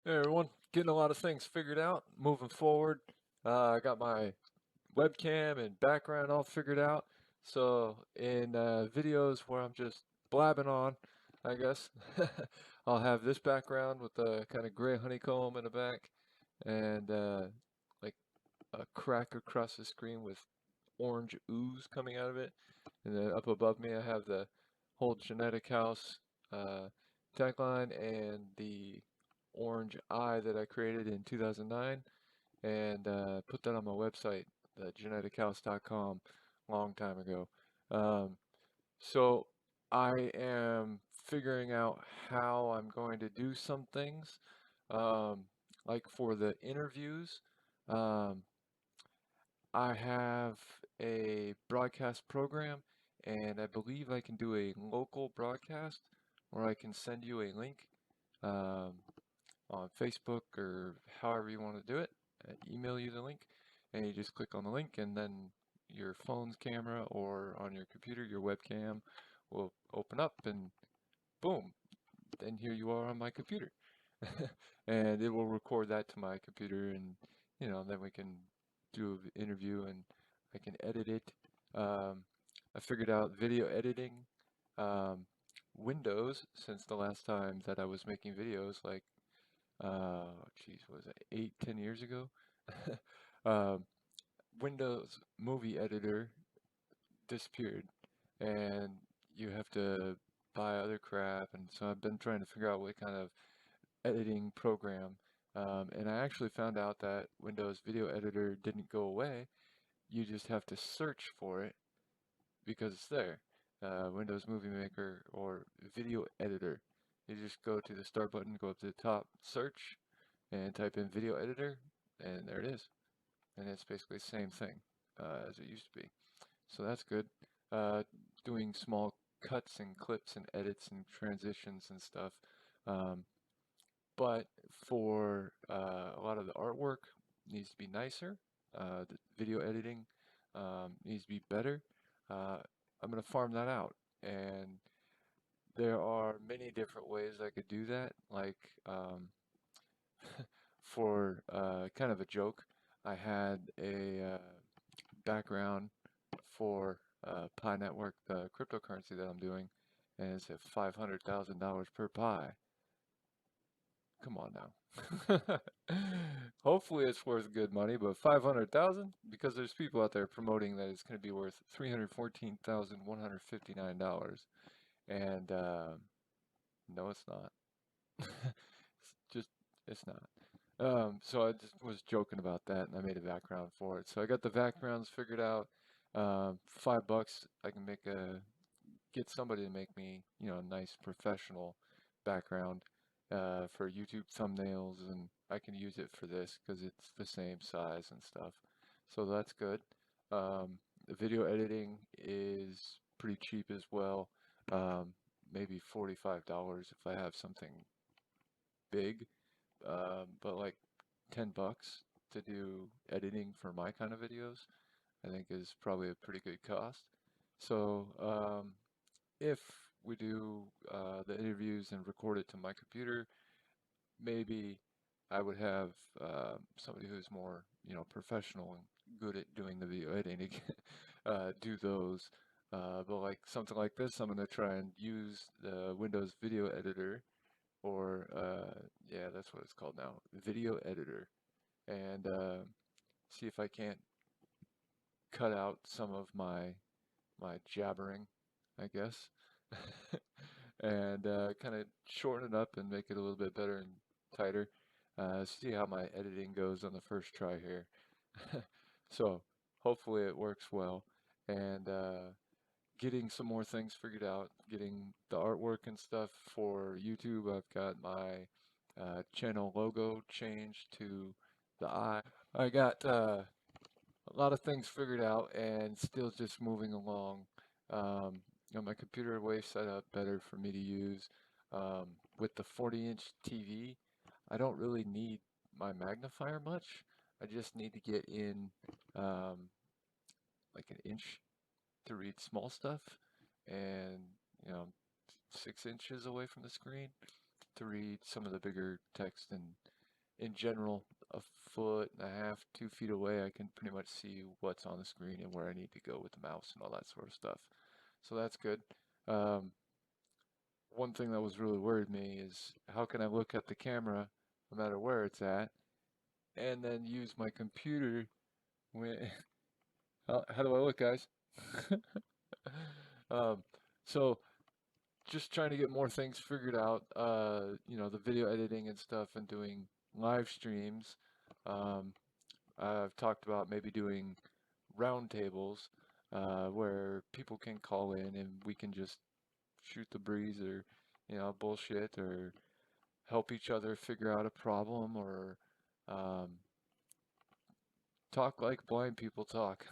Hey everyone, getting a lot of things figured out, moving forward. I got my webcam and background all figured out. So in videos where I'm just blabbing on, I guess, I'll have this background with the kind of gray honeycomb in the back and like a crack across the screen with orange ooze coming out of it. And then up above me I have the whole genetic house uh, tagline and the orange eye that I created in 2009 and put that on my website, genetichouse.com, long time ago. Um, so I am figuring out how I'm going to do some things. Um, like for the interviews, um, I have a broadcast program, and I believe I can do a local broadcast, or I can send you a link um, on Facebook or however you want to do it. Email you the link, and you just click on the link, and then your phone's camera or on your computer, your webcam will open up, and boom, then here you are on my computer. And it will record that to my computer, and then we can do an interview, and I can edit it. Um, I figured out video editing. Um, Windows, since the last time that I was making videos, like geez, what was it 8, 10 years ago? um, Windows Movie Editor disappeared, and you have to buy other crap, and so I've been trying to figure out what kind of editing program. And I actually found out that Windows Video Editor didn't go away. You just have to search for it because it's there. Windows Movie Maker or Video Editor. You just go to the start button, go up to the top, search, and type in Video Editor, and there it is. And it's basically the same thing as it used to be. So that's good. Uh, Doing small cuts and clips and edits and transitions and stuff. Um, but for a lot of the artwork needs to be nicer. The video editing needs to be better. Uh, I'm going to farm that out. And there are many different ways I could do that. Like for kind of a joke, I had a background for Pi Network, the cryptocurrency that I'm doing, and it's at $500,000 per Pi. Come on now. Hopefully it's worth good money, but 500,000 because there's people out there promoting that it's going to be worth $314,159, and no, it's not. It's just it's not. So I just was joking about that, and I made a background for it. So I got the backgrounds figured out. $5, I can get somebody to make me, a nice professional background for YouTube thumbnails, and I can use it for this because it's the same size and stuff. So that's good. The video editing is pretty cheap as well. Um, Maybe $45 if I have something big, but like $10 to do editing for my kind of videos, I think is probably a pretty good cost. So if we do the interviews and record it to my computer, maybe I would have somebody who's more, professional and good at doing the video editing do those. But like something like this, I'm gonna try and use the Windows Video Editor, or yeah, that's what it's called now, Video Editor, and see if I can't cut out some of my jabbering, I guess, and kind of shorten it up and make it a little bit better and tighter. See how my editing goes on the first try here. So hopefully it works well, and getting some more things figured out, getting the artwork and stuff for YouTube. I've got my channel logo changed to the eye. I got a lot of things figured out and still just moving along. Got my computer way set up better for me to use. With the 40-inch TV, I don't really need my magnifier much. I just need to get in like an inch to read small stuff, and you know 6 inches away from the screen to read some of the bigger text and in general, a foot and a half, 2 feet away, I can pretty much see what's on the screen and where I need to go with the mouse and all that sort of stuff. So that's good. Um, One thing that was really worried me is how can I look at the camera no matter where it's at and then use my computer when how do I look, guys? um, so just trying to get more things figured out, the video editing and stuff and doing live streams. um, I've talked about maybe doing roundtables where people can call in and we can just shoot the breeze or bullshit or help each other figure out a problem or um, talk like blind people talk.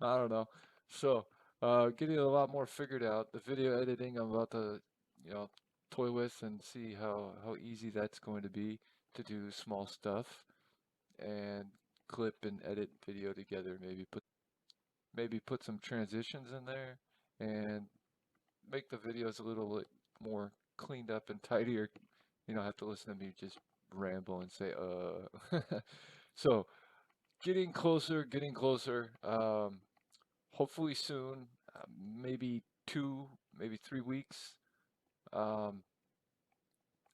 I don't know. So, getting a lot more figured out. The video editing, I'm about to, you know, toy with and see how easy that's going to be to do small stuff and clip and edit video together. Maybe put some transitions in there and make the videos a little more cleaned up and tidier. You don't have to listen to me just ramble and say, So, getting closer, getting closer. Hopefully soon, maybe 3 weeks. Um,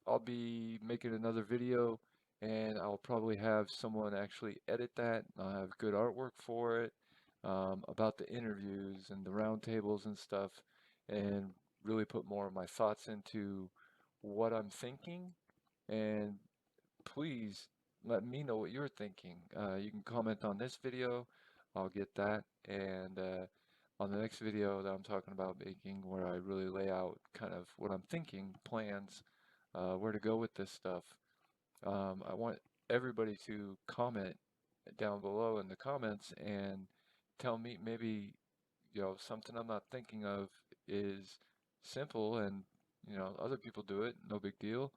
I'll be making another video and I'll probably have someone actually edit that. I'll have good artwork for it, about the interviews and the roundtables and stuff, and really put more of my thoughts into what I'm thinking. And please let me know what you're thinking. You can comment on this video, I'll get that, and on the next video that I'm talking about making, where I really lay out kind of what I'm thinking, plans, where to go with this stuff. I want everybody to comment down below in the comments and tell me maybe something I'm not thinking of is simple and other people do it, no big deal.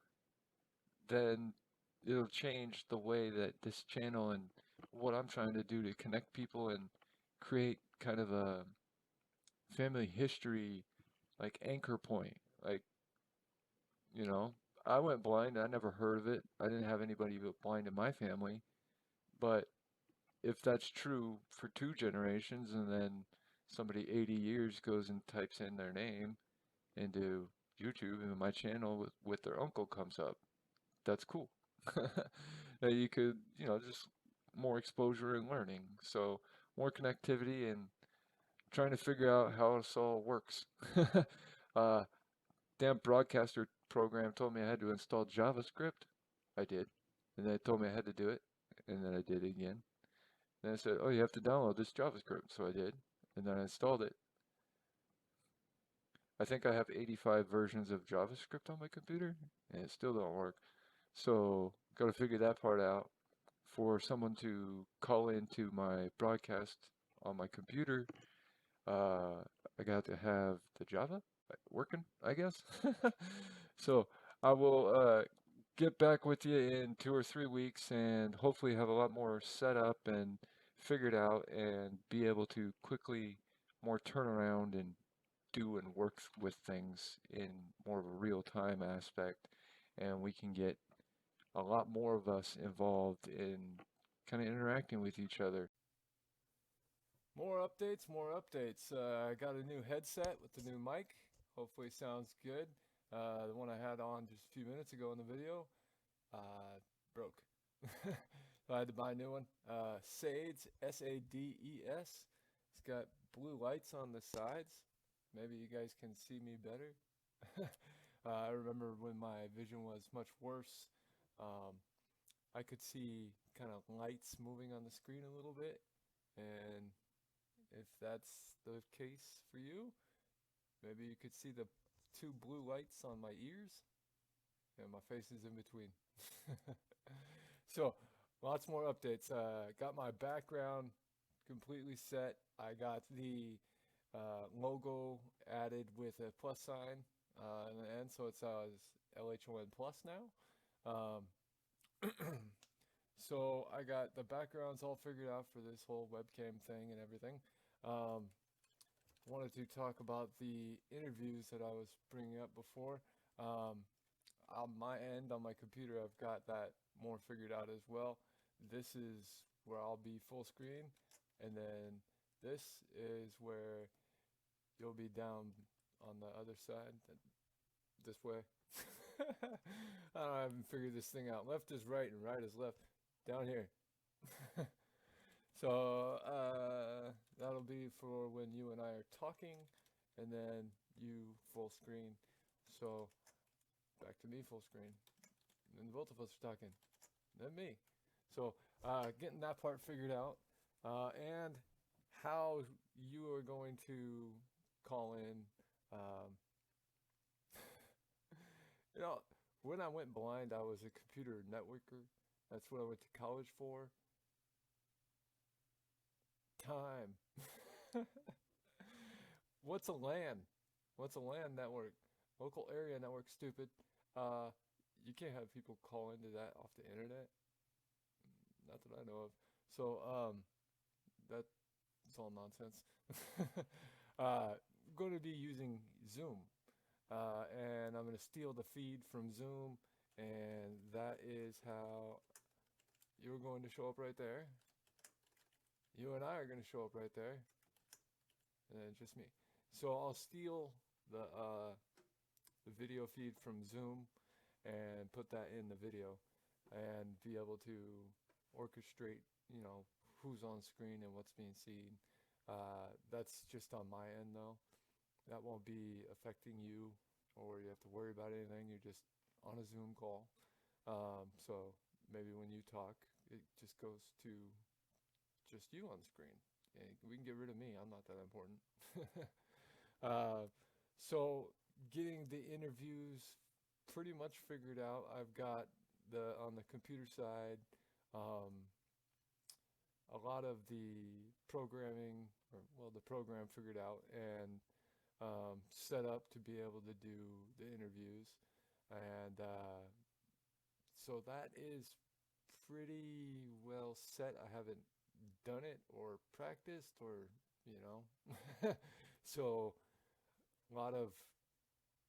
Then it'll change the way that this channel and what I'm trying to do to connect people and create kind of a family history like anchor point. Like, you know, I went blind, I never heard of it. I didn't have anybody blind in my family. But if that's true for 2 generations and then somebody 80 years goes and types in their name into YouTube and my channel with their uncle comes up, that's cool. That you could, just more exposure and learning. So more connectivity and trying to figure out how this all works. uh, Damn broadcaster program told me I had to install JavaScript. I did. And then it told me I had to do it. And then I did it again. Then I said, oh, you have to download this JavaScript. So I did. And then I installed it. I think I have 85 versions of JavaScript on my computer. And it still don't work. So got to figure that part out. For someone to call into my broadcast on my computer, I got to have the Java working, I guess. So I will get back with you in 2 or 3 weeks and hopefully have a lot more set up and figured out and be able to quickly more turn around and do and work with things in more of a real time aspect. And we can get a lot more of us involved in kind of interacting with each other. More updates, more updates. I got a new headset with the new mic. Hopefully sounds good. The one I had on just a few minutes ago in the video broke. So I had to buy a new one. Sades, S-A-D-E-S. It's got blue lights on the sides. Maybe you guys can see me better. I remember when my vision was much worse. I could see kind of lights moving on the screen a little bit, and if that's the case for you, maybe you could see the two blue lights on my ears, and my face is in between. So, lots more updates. Got my background completely set. I got the logo added with a plus sign in the end, so it says LHON plus now. So I got the backgrounds all figured out for this whole webcam thing and everything. Wanted to talk about the interviews that I was bringing up before. On my end, on my computer, I've got that more figured out as well. This is where I'll be full screen, and then this is where you'll be down on the other side, this way. I haven't figured this thing out. Left is right and right is left. Down here. So that'll be for when you and I are talking, and then you full screen. So back to me full screen. And both of us are talking. Then me. So getting that part figured out, and how you are going to call in. Um, you know, when I went blind, I was a computer networker. That's what I went to college for. Time. What's a LAN? What's a LAN network? Local area network, stupid. Uh, you can't have people call into that off the internet. Not that I know of. So, that's all nonsense. I'm going to be using Zoom. And I'm going to steal the feed from Zoom. And that is how you're going to show up right there. You and I are going to show up right there. And then just me. So I'll steal the video feed from Zoom and put that in the video and be able to orchestrate, who's on screen and what's being seen. That's just on my end though. That won't be affecting you, or you have to worry about anything. You're just on a Zoom call. So maybe when you talk, it just goes to just you on screen. And we can get rid of me. I'm not that important. So getting the interviews pretty much figured out. I've got on the computer side, a lot of the programming, the program figured out and set up to be able to do the interviews. And so that is pretty well set. I haven't done it or practiced or, so a lot of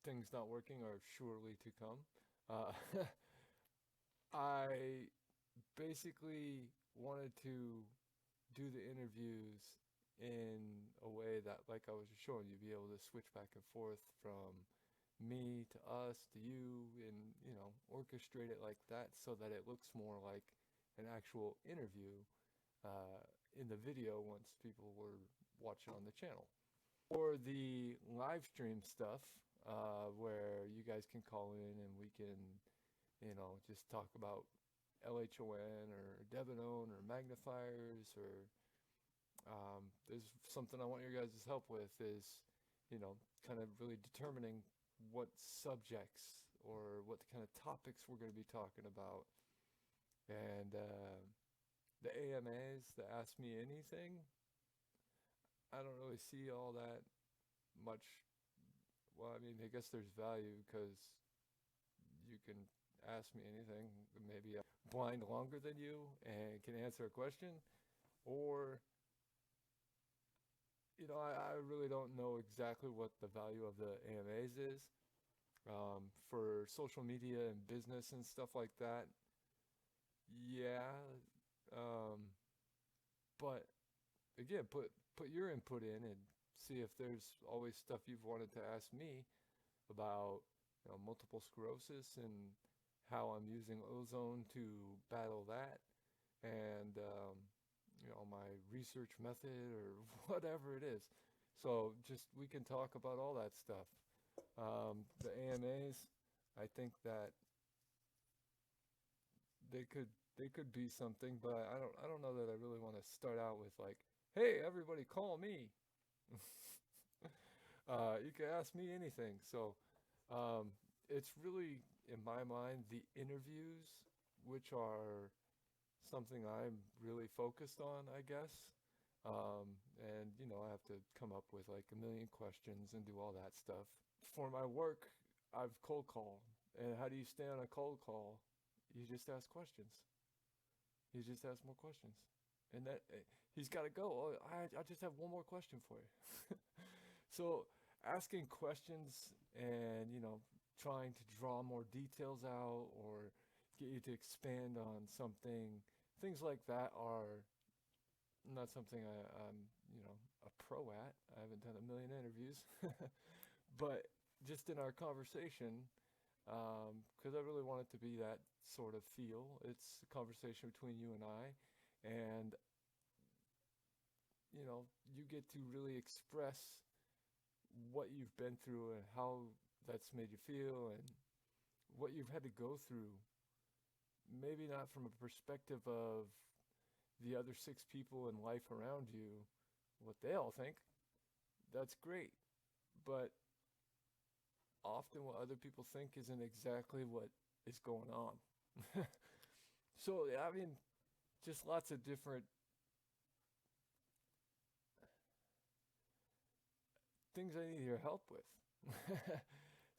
things not working are surely to come. Uh, I basically wanted to do the interviews in a way that, like I was just showing you, be able to switch back and forth from me to us to you and, orchestrate it like that so that it looks more like an actual interview in the video once people were watching on the channel. Or the live stream stuff where you guys can call in and we can, just talk about LHON or Debian or magnifiers or there's something I want your guys' help with is, kind of really determining what subjects or what kind of topics we're going to be talking about. And the AMAs, the Ask Me Anything, I don't really see all that much. Well, I mean, I guess there's value because you can ask me anything. Maybe I'm blind longer than you and can answer a question, or I really don't know exactly what the value of the AMAs is. For social media and business and stuff like that, yeah. But again, put your input in and see if there's always stuff you've wanted to ask me about, multiple sclerosis and how I'm using ozone to battle that, and my research method or whatever it is. So just we can talk about all that stuff. The AMAs, I think that they could be something, but I don't know that I really want to start out with like, hey, everybody, call me. You can ask me anything. So it's really, in my mind, the interviews, which are something I'm really focused on, I guess. And I have to come up with like a million questions and do all that stuff. For my work, I've cold called. And how do you stay on a cold call? You just ask questions. You just ask more questions. And that he's got to go. Oh, I just have one more question for you. So asking questions and, trying to draw more details out or, get you to expand on something. Things like that are not something I'm, a pro at. I haven't done a million interviews, but just in our conversation, because I really want it to be that sort of feel. It's a conversation between you and I, and you get to really express what you've been through and how that's made you feel and what you've had to go through. Maybe not from a perspective of the other six people in life around you, what they all think. That's great. But often what other people think isn't exactly what is going on. So, yeah, I mean, just lots of different things I need your help with.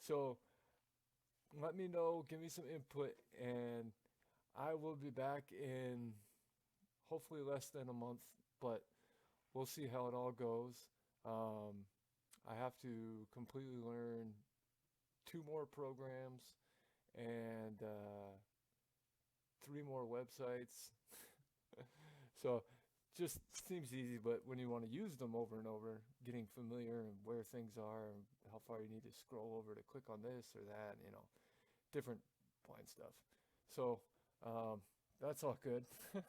So, let me know, give me some input, and I will be back in hopefully less than a month, but we'll see how it all goes. Um, I have to completely learn two more programs and three more websites. So just seems easy, but when you want to use them over and over, getting familiar and where things are and how far you need to scroll over to click on this or that, different blind stuff. So um, that's all good.